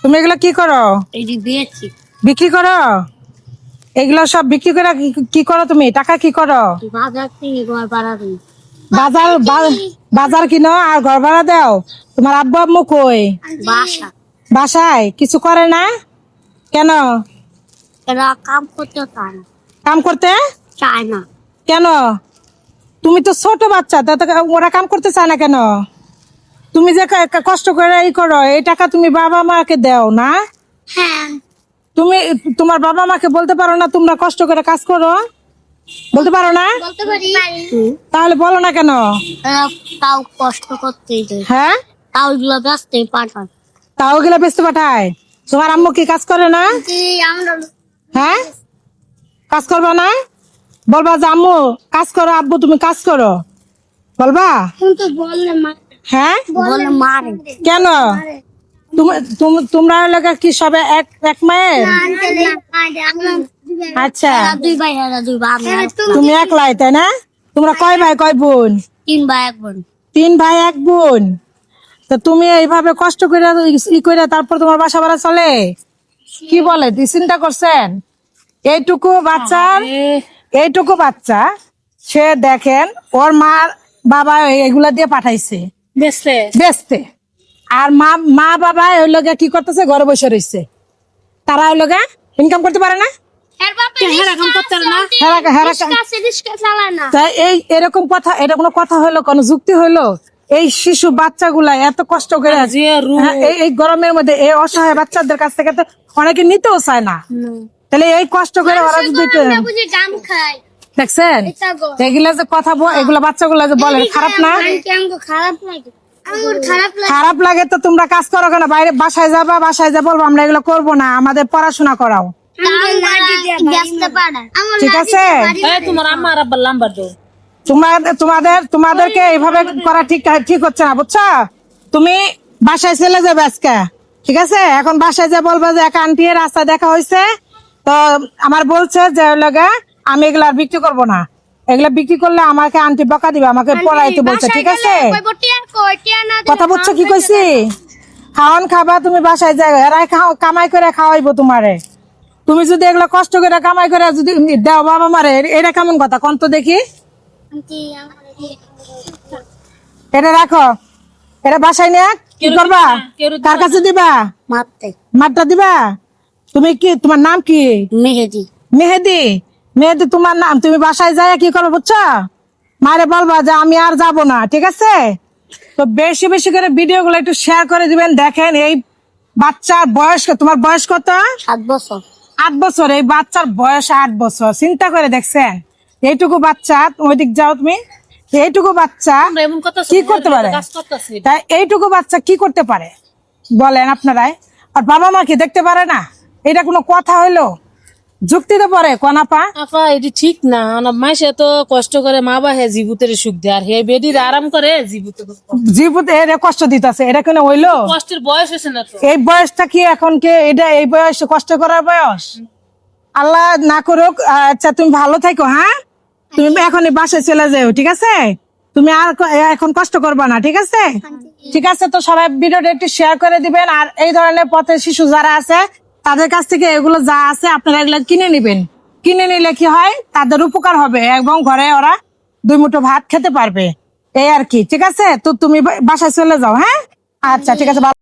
তুমি এগুলো কি করো? বিক্রি করো? এগুলো সব বিক্রি করে কি করো তুমি? টাকা কি করো? বাজার কিনো আর ঘর ভাড়া দাও। তোমার আব্বু আম্মু কই? বাসায়। কিছু করে না কেন? কাম করতে চায় না। কেন? তুমি তো ছোট বাচ্চা, ওরা কাম করতে চায় না কেন? তুমি যে কষ্ট করে এই করো, এই টাকা তুমি বাবা মাকে দাও না? হ্যাঁ, তুমি তোমার বাবা মাকে বলতে পারো না তোমরা কষ্ট করে কাজ করো? বলতে পারো না? বলতে পারি। তাহলে বলো না কেন? তাও কষ্ট করতেই দেয়। হ্যাঁ, তাও এগুলো ব্যস্ত পাঠান। তাও গেলে বেচতে পাঠায়। তোমার আম্মু কি কাজ করে না? আমরা হ্যাঁ, কাজ করবা না? বলবা যে আম্মু কাজ করো, আব্বু তুমি কাজ করো, বলবা? কিন্তু বললে হ্যাঁ, বলে মারে। কেন? তোমরা এলাকা কি সবে এক মায়ের? আচ্ছা, দুই ভাই দুই ভাই। তুমি একলাই তাই না? তোমরা কয় ভাই কয় বোন? 3 ভাই 1 বোন। 3 ভাই 1 বোন। তো তুমি এইভাবে কষ্ট করে করে তারপর তোমার বাসা ভাড়া চলে? কি বলে চিন্তা করছেন? এইটুকু বাচ্চা সে দেখেন ওর মা বাবা এগুলা দিয়ে পাঠাইছে বেচতে, আর মা বাবা ওই লোকে কি করতেছে? ঘরে বসে রয়েছে। তারা ওই লোকে ইনকাম করতে পারে না? তাই এরকম কথা, এটা কোনো কথা হইলো? কোন যুক্তি হইলো? এই শিশু বাচ্চাগুলা এত কষ্ট করে এই গরমের মধ্যে এই অসহায় বাচ্চাদের কাছ থেকে তো অনেকে নিতেও চায় না। তাহলে এই কষ্ট করে ওরা যদি দেখছেন এগুলা যে কথা এগুলা বাচ্চাগুলা যে বলেন খারাপ না? খারাপ লাগে তো তোমরা কাজ করো কেন? বাইরে বাসায় যাবা, বাসায় যা বলবো আমরা এগুলো করবো না, আমাদের পড়াশোনা করাও। ঠিক আছে, তোমাদেরকে এইভাবে করা ঠিক হচ্ছে না, বুঝছো? তুমি বাসায় চলে যাবে আজকে, ঠিক আছে? এখন বাসায় যা বলবো যে এক আন্টি রাস্তা দেখা হয়েছে, তো আমার বলছে যে আমি এগুলা বিক্রি করবো না, এগুলা বিক্রি করলে আমাকে আন্টি বকা দিবে, আমাকে পড়াইতে বলছে। ঠিক আছে, কথা বুঝছো কি কইছি? খাওয়ান খাবা তুমি বাসায় যাই, এরাই কামাই করে খাওয়াইবো তোমারে। তুমি যদি এগুলো কষ্ট করে কামাই করে যদি দাও বাবা মারে, এটা কেমন কথা কোন তো দেখি? এটা রাখো, এটা বাসায় নিয়ে কি করবা? কার কাছে দিবা? মারটা দিবা? তুমি কি, তোমার নাম কি? মেহেদি। মেহেদি। মেহেদি তোমার নাম। তুমি বাসায় যাই কি করবো বুঝছো? মারে বলবা যে আমি আর যাব না, ঠিক আছে? তো বেশি বেশি করে ভিডিও গুলো একটু শেয়ার করে দিবেন। দেখেন এই বাচ্চার বয়স, তোমার বয়স কত? 7 বছর। 8 বছর। এই বাচ্চার বয়স 8 বছর। চিন্তা করে দেখছেন এইটুকু বাচ্চা, ওইদিক যাও তুমি, এইটুকু বাচ্চা কি করতে পারে? তাই এইটুকু বাচ্চা কি করতে পারে বলেন আপনারাই? আর বাবা মা কি দেখতে পারে না? এটা কোনো কথা হইলো? যুক্তি তো পরে কোনাপা আপা এটি ঠিক না। মাসে তো কষ্ট করে মা বা হে জীবুতের সুখ দেয়, আর হে বেডির আরাম করে জীবতে এর কষ্ট দিতেছে। এটা কেন হইলো? কষ্টের বয়স হয়েছে না তো। এই বয়সটা কি এখন কে এটা এই বয়স কষ্ট করার বয়স? আল্লাহ না করুক। আচ্ছা তুমি ভালো থাকো, হ্যাঁ? তুমি এখন বাসায় চলে যাও, ঠিক আছে? তুমি আর এখন কষ্ট করবা না, ঠিক আছে? ঠিক আছে, তো সবাই ভিডিওটা একটু শেয়ার করে দিবেন। আর এই ধরনের পথের শিশু যারা আছে তাদের কাছ থেকে এগুলো যা আছে আপনারা এগুলো কিনে নিবেন। কিনে নিলে কি হয়, তাদের উপকার হবে এবং ঘরে ওরা 2 মুঠো ভাত খেতে পারবে, এই আর কি। ঠিক আছে, তো তুমি বাসায় চলে যাও, হ্যাঁ? আচ্ছা ঠিক আছে।